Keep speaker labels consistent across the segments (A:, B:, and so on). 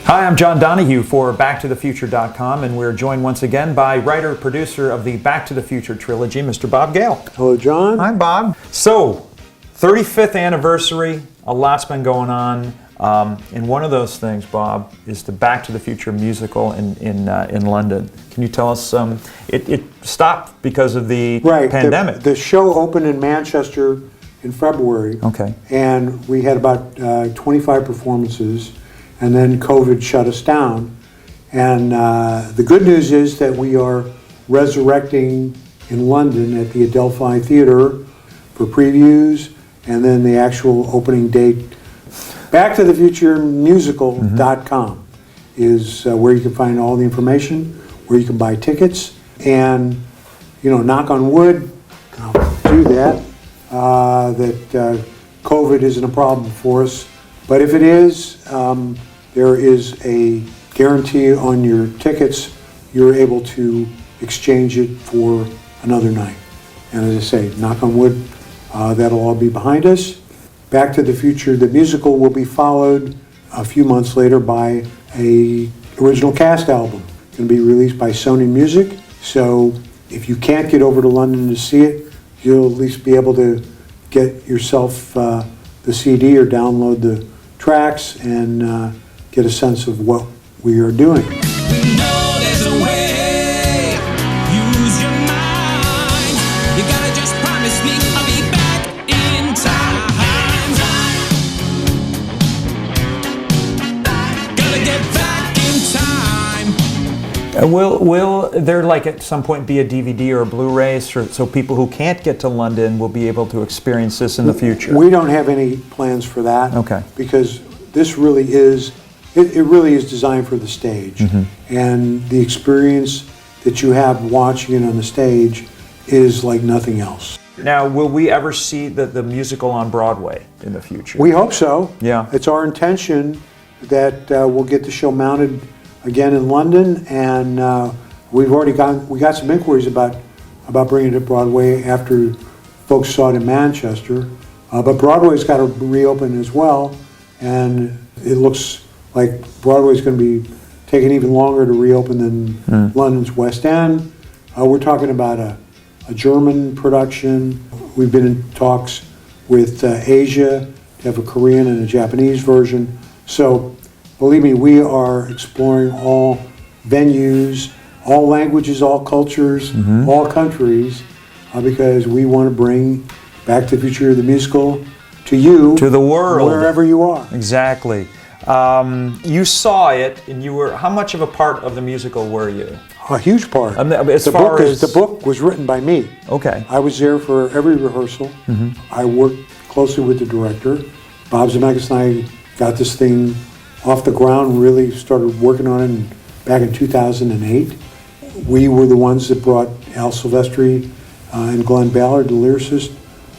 A: Hi, I'm John Donahue for BackToTheFuture.com, and we're joined once again by writer-producer of the Back to the Future trilogy, Mr. Bob Gale.
B: Hello, John.
A: Hi, Bob. So, 35th anniversary, a lot's been going on, and one of those things, Bob, is the Back to the Future musical in London. Can you tell us, it stopped because of the pandemic.
B: The show opened in Manchester in February.
A: Okay.
B: And we had about 25 performances, and then COVID shut us down. And the good news is that we are resurrecting in London at the Adelphi Theatre for previews, and then the actual opening date. BackToTheFutureMusical.com is where you can find all the information, where you can buy tickets, and, you know, knock on wood, I'll do that, that COVID isn't a problem for us. But if it is, there is a guarantee on your tickets. You're able to exchange it for another night. And as I say, knock on wood, that'll all be behind us. Back to the Future, the musical, will be followed a few months later by a original cast album. It's going to be released by Sony Music. So if you can't get over to London to see it, you'll at least be able to get yourself the CD or download the tracks and get a sense of what we are doing.
C: We know there's a way. Use your mind. You gotta just promise me I'll be back in time. Gotta get back in time.
A: Will there, like, at some point be a DVD or a Blu-ray so people who can't get to London will be able to experience this in the future?
B: We don't have any plans for that.
A: Okay.
B: Because this really is, it really is designed for the stage. And the experience that you have watching it on the stage is like nothing else.
A: Now, will we ever see the musical on Broadway in the future?
B: We hope so.
A: Yeah.
B: It's our intention that we'll get the show mounted again in London, and we got some inquiries about bringing it to Broadway after folks saw it in Manchester. But Broadway's got to reopen as well, and it looks like Broadway's going to be taking even longer to reopen than London's West End. We're talking about a German production. We've been in talks with Asia to have a Korean and a Japanese version. So, believe me, we are exploring all venues, all languages, all cultures, all countries, because we want to bring Back to the Future, the musical, to you,
A: to the world,
B: wherever you are.
A: Exactly. You saw it, and you were. How much of a part of the musical were you?
B: A huge part. The book was written by me.
A: Okay.
B: I was there for every rehearsal. I worked closely with the director. Bob Zemeckis and I got this thing off the ground. Really started working on it back in 2008. We were the ones that brought Al Silvestri and Glenn Ballard, the lyricist,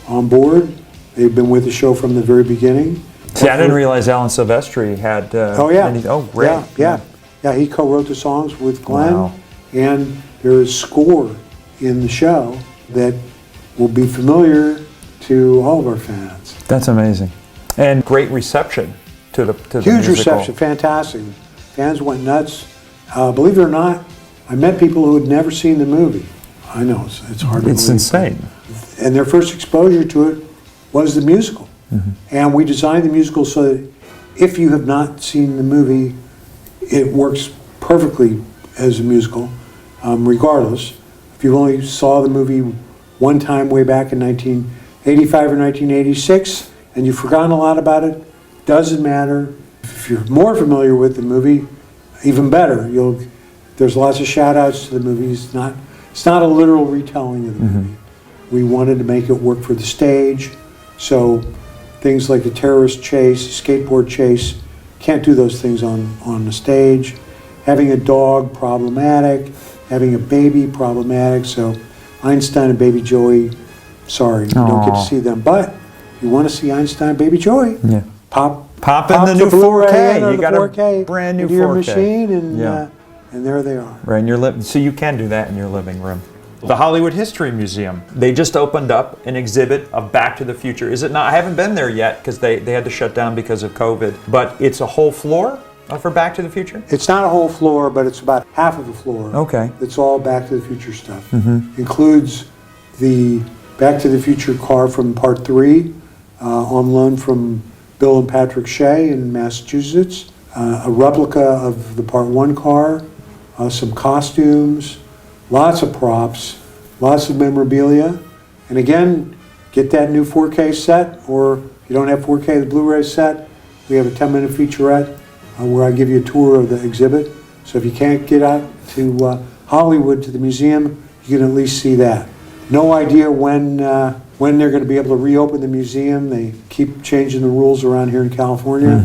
B: on board. They've been with the show from the very beginning.
A: See, I didn't realize Alan Silvestri had.
B: Oh yeah.
A: Great.
B: Yeah. He co-wrote the songs with Glenn,
A: Wow.
B: and there is score in the show that will be familiar to all of our fans.
A: That's amazing, and great reception to the
B: Huge
A: musical.
B: reception, fantastic. Fans went nuts. Believe it or not, I met people who had never seen the movie. I know it's hard to believe.
A: It's insane.
B: And their first exposure to it was the musical. And we designed the musical so that if you have not seen the movie, it works perfectly as a musical, regardless. If you only saw the movie one time way back in 1985 or 1986, and you've forgotten a lot about it, doesn't matter. If you're more familiar with the movie, even better. There's lots of shout-outs to the movie. It's not a literal retelling of the movie. We wanted to make it work for the stage, so things like the terrorist chase, skateboard chase, can't do those things on the stage. Having a dog, problematic. Having a baby, problematic. So Einstein and Baby Joey, sorry, you don't get to see them. But if you want to see Einstein and Baby Joey, pop
A: in the new
B: Blu-ray
A: 4K. You got a
B: 4K
A: brand new
B: into
A: 4K.
B: your machine, and there they are.
A: Right, in your so you can do that in your living room. The Hollywood History Museum, they just opened up an exhibit of Back to the Future. Is it not? I haven't been there yet because they had to shut down because of COVID. But it's a whole floor for Back to the Future?
B: It's not a whole floor, but it's about half of the floor.
A: Okay.
B: It's all Back to the Future stuff. Includes the Back to the Future car from Part 3, on loan from Bill and Patrick Shea in Massachusetts, a replica of the Part 1 car, some costumes, lots of props, lots of memorabilia, and again, get that new 4K set, or if you don't have 4K, the Blu-ray set, we have a 10-minute featurette where I give you a tour of the exhibit. So if you can't get out to Hollywood to the museum, you can at least see that. No idea when they're going to be able to reopen the museum. They keep changing the rules around here in California.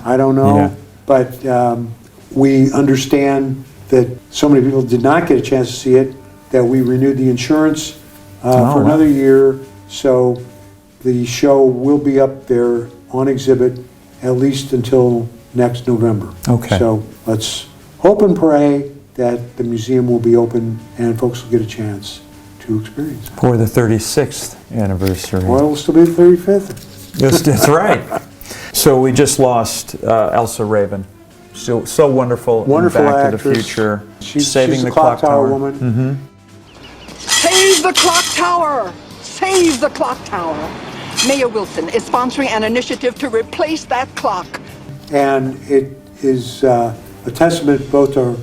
B: I don't know,
A: Yeah.
B: but we understand that so many people did not get a chance to see it that we renewed the insurance for
A: wow.
B: another year. So the show will be up there on exhibit at least until next November.
A: Okay.
B: So let's hope and pray that the museum will be open and folks will get a chance to experience it.
A: For the 36th anniversary.
B: Or it'll still be the 35th.
A: Yes, that's right. So we just lost Elsa Raven. So wonderful,
B: Wonderful
A: in Back
B: actress.
A: to the Future.
B: She's
A: Saving
B: the
A: the
B: Clock Tower woman.
D: Save the clock tower! Save the clock tower! Mayor Wilson is sponsoring an initiative to replace that clock.
B: And it is a testament both to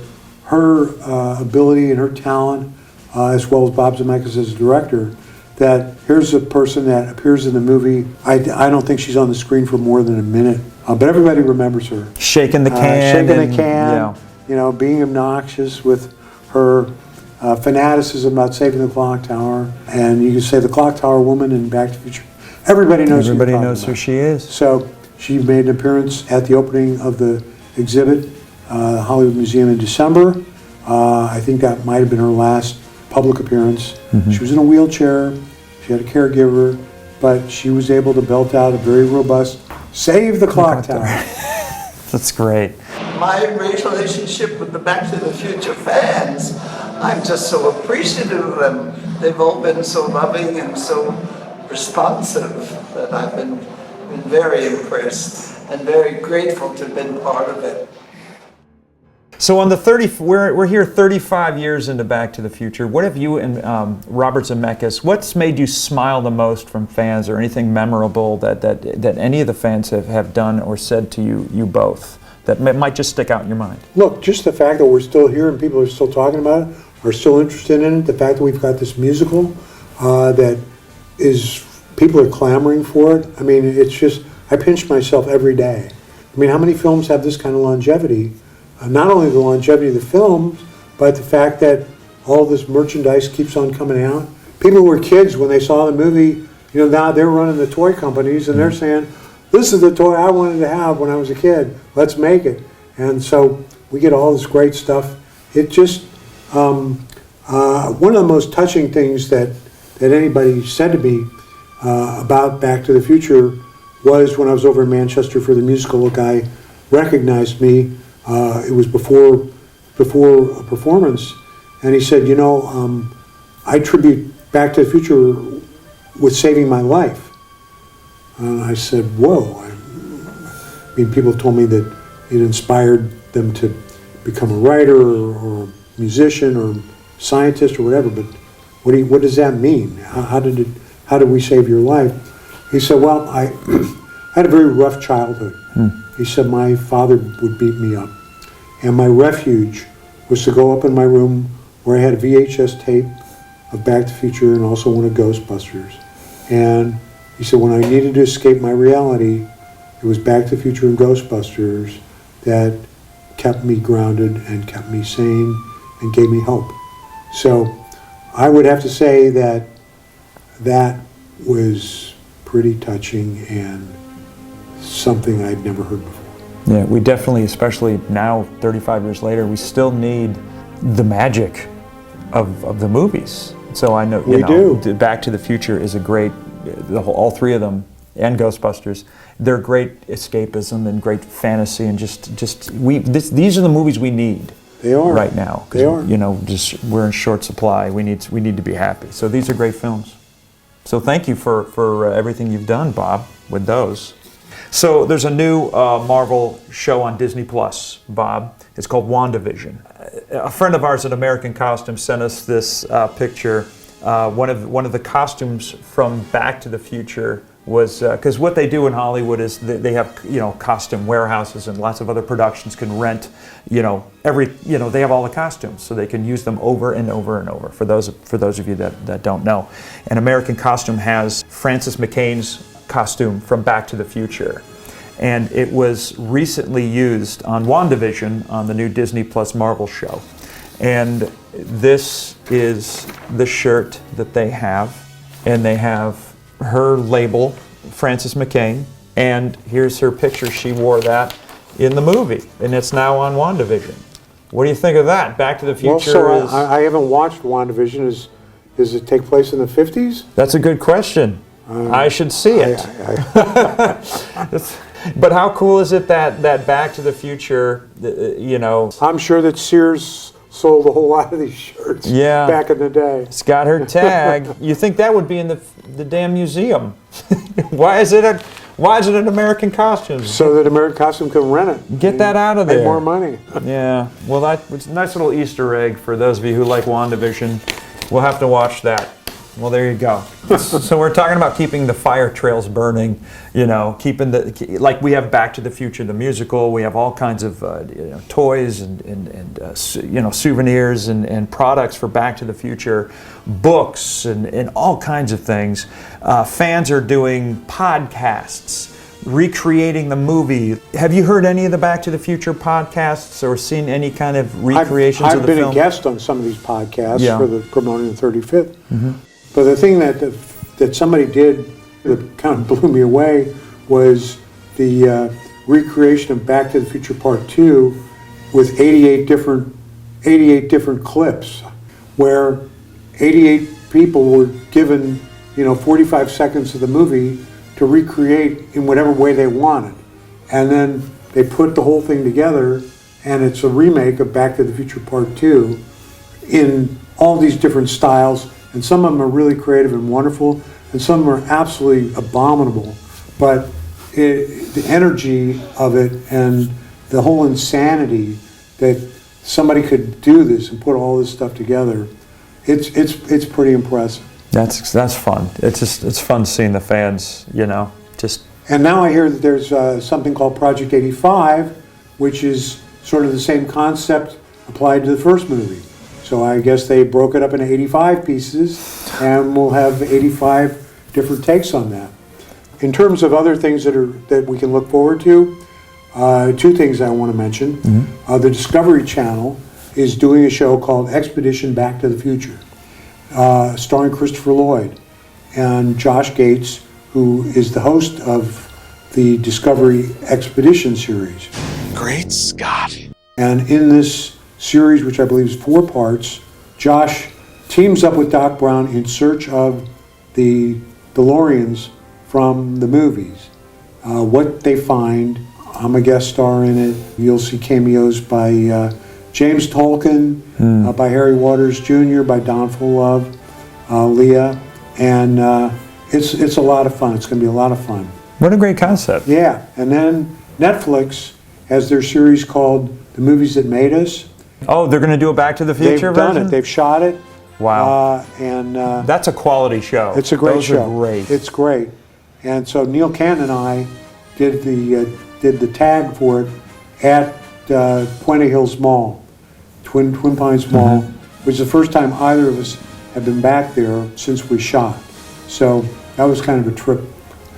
B: her ability and her talent, as well as Bob Zemeckis as a director, that here's a person that appears in the movie. I don't think she's on the screen for more than a minute, but everybody remembers her.
A: Shaking the can.
B: Shaking
A: and-
B: the can,
A: Yeah.
B: you know, being obnoxious with her fanaticism about saving the clock tower. And you can say the clock tower woman in Back to the Future. Everybody knows who you're
A: Everybody
B: talking
A: knows who
B: about.
A: she is.
B: So she made an appearance at the opening of the exhibit, Hollywood Museum in December. I think that might have been her last public appearance. She was in a wheelchair, she had a caregiver, but she was able to belt out a very robust, save the clock tower.
A: That's great.
E: My relationship with the Back to the Future fans, I'm just so appreciative of them. They've all been so loving and so responsive that I've been very impressed and very grateful to have been part of it.
A: So on the we're here 35 years into Back to the Future. What have you and Robert Zemeckis, what's made you smile the most from fans, or anything memorable that any of the fans have done or said to you both that might just stick out in your mind?
B: Look, just the fact that we're still here and people are still talking about it, are still interested in it, the fact that we've got this musical that is, people are clamoring for it. I mean, it's just, I pinch myself every day. I mean, how many films have this kind of longevity? Not only the longevity of the films, but the fact that all this merchandise keeps on coming out. People who were kids when they saw the movie, you know, now they're running the toy companies and they're saying, this is the toy I wanted to have when I was a kid, let's make it. And so we get all this great stuff. It just, one of the most touching things that anybody said to me about Back to the Future was when I was over in Manchester for the musical, a guy recognized me. It was before a performance, and he said, you know, I attribute Back to the Future with saving my life. And I said, whoa. I mean, people told me that it inspired them to become a writer or a musician or scientist or whatever, but what does that mean? How did we save your life? He said, well, I had a very rough childhood. He said my father would beat me up. And my refuge was to go up in my room where I had a VHS tape of Back to the Future and also one of Ghostbusters. And he said when I needed to escape my reality, it was Back to the Future and Ghostbusters that kept me grounded and kept me sane and gave me hope. So I would have to say that was pretty touching and something I'd never heard before.
A: Yeah, we definitely, especially now, 35 years later, we still need the magic of the movies. So I know,
B: We do.
A: Back to the Future is a great, all three of them, and Ghostbusters, they're great escapism and great fantasy, and these are the movies we need.
B: They are.
A: Right now. 'Cause,
B: They are.
A: You know, just we're in short supply. We need to be happy. So these are great films. So thank you for everything you've done, Bob, with those. So there's a new Marvel show on Disney Plus, Bob. It's called WandaVision. A friend of ours at American Costumes sent us this picture. One of the costumes from Back to the Future was, because what they do in Hollywood is they have costume warehouses, and lots of other productions can rent they have all the costumes, so they can use them over and over and over. For those of you that don't know, and American Costume has Francis McCain's costume from Back to the Future, and it was recently used on WandaVision on the new Disney Plus Marvel show. And this is the shirt that they have, and they have her label, Francis McCain, and here's her picture. She wore that in the movie, and it's now on WandaVision. What do you think of that? Back to the Future
B: Well, so I haven't watched WandaVision. Does it take place in the 50s?
A: That's a good question. I should see it. But how cool is it that Back to the Future,
B: I'm sure that Sears sold a whole lot of these shirts back in the day.
A: It's got her tag. You think that would be in the damn museum? Why is it an American Costume?
B: So that American Costume can rent it.
A: Get that out of there.
B: Make more money.
A: Yeah. Well, it's a nice little Easter egg for those of you who like WandaVision. We'll have to watch that. Well, there you go. So we're talking about keeping the fire trails burning, keeping like we have Back to the Future, the musical. We have all kinds of toys and souvenirs and products for Back to the Future, books and all kinds of things. Fans are doing podcasts, recreating the movie. Have you heard any of the Back to the Future podcasts or seen any kind of recreations of the film?
B: I've been a guest on some of these podcasts for the promoting the 35th.
A: Mm-hmm.
B: But the thing that somebody did that kind of blew me away was the recreation of Back to the Future Part 2 with 88 different clips, where 88 people were given 45 seconds of the movie to recreate in whatever way they wanted. And then they put the whole thing together, and it's a remake of Back to the Future Part 2 in all these different styles. And some of them are really creative and wonderful, and some of them are absolutely abominable. But the energy of it and the whole insanity that somebody could do this and put all this stuff together, it's pretty impressive.
A: That's fun. It's fun seeing the fans, just.
B: And now I hear that there's something called Project 85, which is sort of the same concept applied to the first movie. So I guess they broke it up into 85 pieces, and we'll have 85 different takes on that. In terms of other things that we can look forward to, two things I want to mention. Mm-hmm. The Discovery Channel is doing a show called Expedition Back to the Future, starring Christopher Lloyd and Josh Gates, who is the host of the Discovery Expedition series.
F: Great Scott.
B: And in this series, which I believe is 4 parts, Josh teams up with Doc Brown in search of the DeLoreans from the movies. What they find, I'm a guest star in it. You'll see cameos by James Tolkien, by Harry Waters Jr., by Don Full-Love, Leah, and it's a lot of fun. It's going to be a lot of fun.
A: What a great concept.
B: Yeah, and then Netflix has their series called The Movies That Made Us.
A: Oh, they're going to do a Back to the Future
B: They've done
A: version?
B: it. They've shot it.
A: Wow.
B: And
A: that's a quality show.
B: it's a great
A: Those
B: show.
A: Are great.
B: It's great. And so Neil Cannon and I did the tag for it at Puente Hills Mall, Twin Pines Mall, which is the first time either of us have been back there since we shot. So that was kind of a trip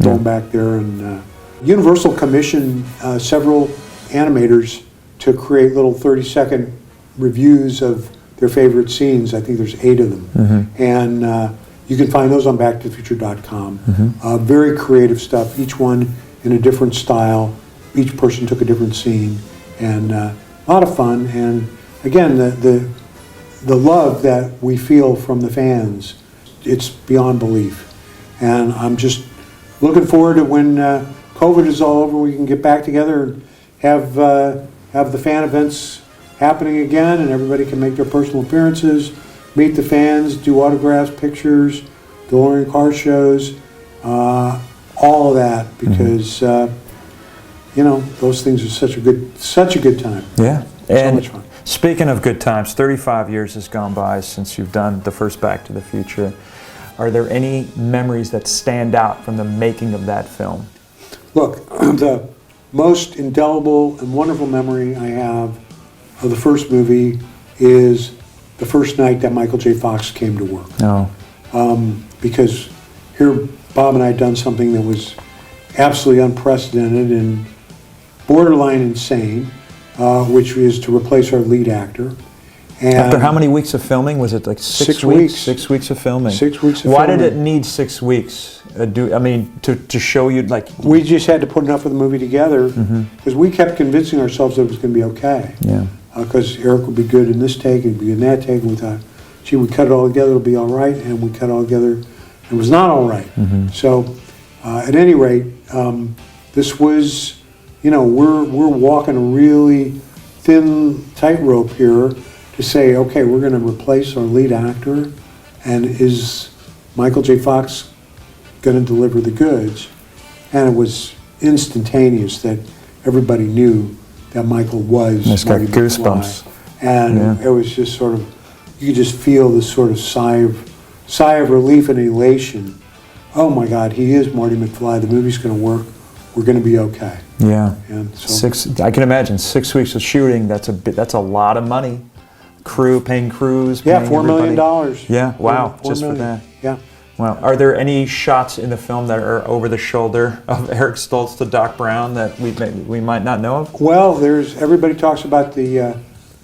B: going back there. And Universal commissioned several animators to create little 30-second reviews of their favorite scenes. I think there's 8 of them. And you can find those on backtothefuture.com. Very creative stuff, each one in a different style. Each person took a different scene. And a lot of fun. And again, the love that we feel from the fans, it's beyond belief. And I'm just looking forward to when COVID is all over, we can get back together and have the fan events happening again, and everybody can make their personal appearances, meet the fans, do autographs, pictures, DeLorean car shows, all of that, because those things are such a good time.
A: Yeah.
B: So
A: And
B: much fun.
A: speaking of good times, 35 years has gone by since you've done the first Back to the Future. Are there any memories that stand out from the making of that film?
B: Look, the most indelible and wonderful memory I have of the first movie is the first night that Michael J. Fox came to work.
A: No.
B: Because here Bob and I had done something that was absolutely unprecedented and borderline insane, which is to replace our lead actor. And
A: After how many weeks of filming? Was it like
B: 6 weeks.
A: 6 weeks of filming.
B: 6 weeks of
A: Why did
B: filming.
A: it need 6 weeks? To show you, like...
B: We just had to put enough of the movie together because we kept convincing ourselves that it was going to be okay.
A: Yeah.
B: Because Eric would be good in this take, and he'd be good in that take, and we thought, gee, we cut it all together, it'll be all right, and we cut it all together, it was not all right. So, at any rate, this was, we're walking a really thin tightrope here to say, okay, we're going to replace our lead actor, and is Michael J. Fox going to deliver the goods? And it was instantaneous that everybody knew that Michael was
A: It's got
B: Marty
A: goosebumps.
B: McFly. And
A: Yeah.
B: it was just sort of, you could just feel this sort of sigh of relief and elation. Oh my God, he is Marty McFly. The movie's going to work. We're going to be okay.
A: Yeah.
B: And so,
A: I can imagine 6 weeks of shooting. That's a lot of money. Paying crews.
B: yeah,
A: paying
B: $4 million.
A: everybody. Yeah. Wow.
B: $4
A: Just for
B: million.
A: that.
B: Yeah.
A: Wow. Are there any shots in the film that are over the shoulder of Eric Stoltz to Doc Brown that we might not know of?
B: Well, everybody talks about the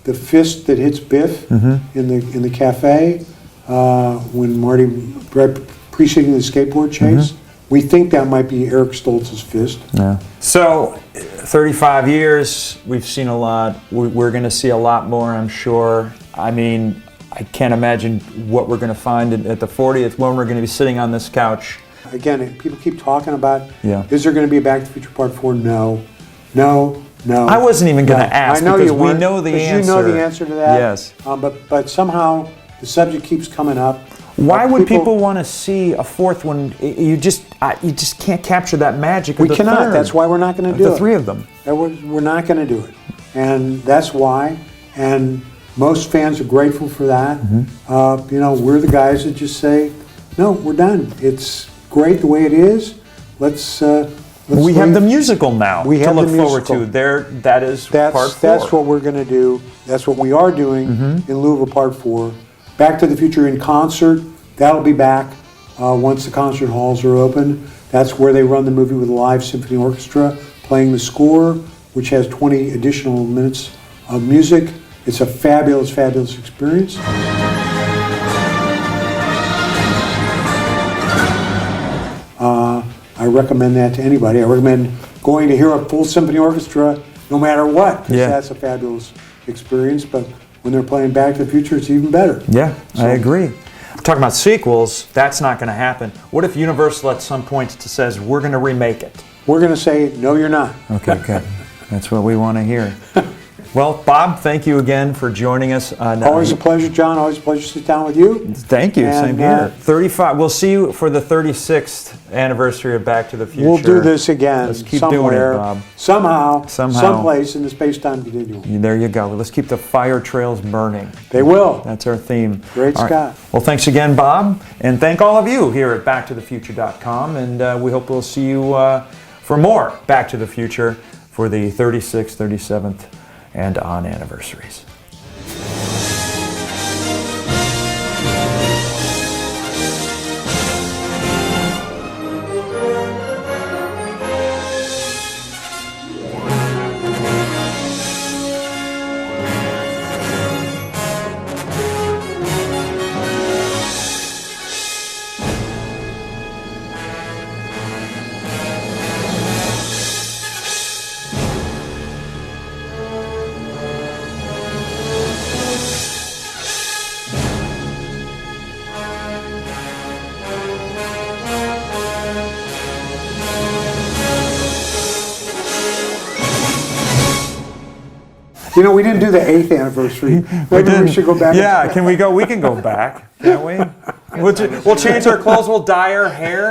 B: fist that hits Biff in the cafe when Marty preceding the skateboard chase. We think that might be Eric Stoltz's fist.
A: Yeah. So, 35 years, we've seen a lot. We're going to see a lot more, I'm sure. I mean, I can't imagine what we're going to find at the 40th when we're going to be sitting on this couch.
B: Again, people keep talking about,
A: Yeah.
B: is there going to be a Back to the Future Part 4? No.
A: I wasn't even going to ask
B: I know
A: because
B: you
A: we
B: weren't,
A: know the
B: 'cause
A: answer.
B: You know the answer to that.
A: Yes.
B: But somehow the subject keeps coming up.
A: Why would people want to see a fourth one? You just can't capture that magic of
B: We
A: the
B: cannot.
A: third.
B: That's why we're not going to do it.
A: The three of them.
B: We're not going to do it. And that's why. And most fans are grateful for that. We're the guys that just say, no, we're done. It's great the way it is. Let's
A: We have
B: leave.
A: the musical now
B: We
A: to
B: have
A: look
B: the
A: forward
B: musical.
A: to. That is part 4.
B: That's what we're going to do. That's what we are doing in lieu of a Part 4. Back to the Future in concert. That'll be back once the concert halls are open. That's where they run the movie with a live symphony orchestra playing the score, which has 20 additional minutes of music. It's a fabulous, fabulous experience. I recommend that to anybody. I recommend going to hear a full symphony orchestra no matter what, because
A: Yeah.
B: that's a fabulous experience. But when they're playing Back to the Future, it's even better.
A: Yeah,
B: So-
A: I agree. Talking about sequels, that's not going to happen. What if Universal at some point says, we're going to remake it?
B: We're going to say, no, you're not.
A: Okay, good. That's what we want to hear. Well, Bob, thank you again for joining us.
B: Always a pleasure, John. Always a pleasure to sit down with you.
A: Thank you.
B: And,
A: Same here. 35. We'll see you for the 36th anniversary of Back to the Future.
B: We'll do this again
A: Let's keep
B: somewhere,
A: doing it, Bob.
B: somehow,
A: Somehow.
B: someplace in the space-time continuum.
A: There you go. Let's keep the fire trails burning.
B: They will.
A: That's our theme.
B: Great
A: All right.
B: Scott.
A: Well, thanks again, Bob. And thank all of you here at BackToTheFuture.com. And we hope we'll see you for more Back to the Future for the 36th, 37th, and on anniversaries.
B: You know, we didn't do the 8th anniversary. Maybe we should go back.
A: Yeah, can we go? We can go back, can't we? We'll change our clothes. We'll dye our hair.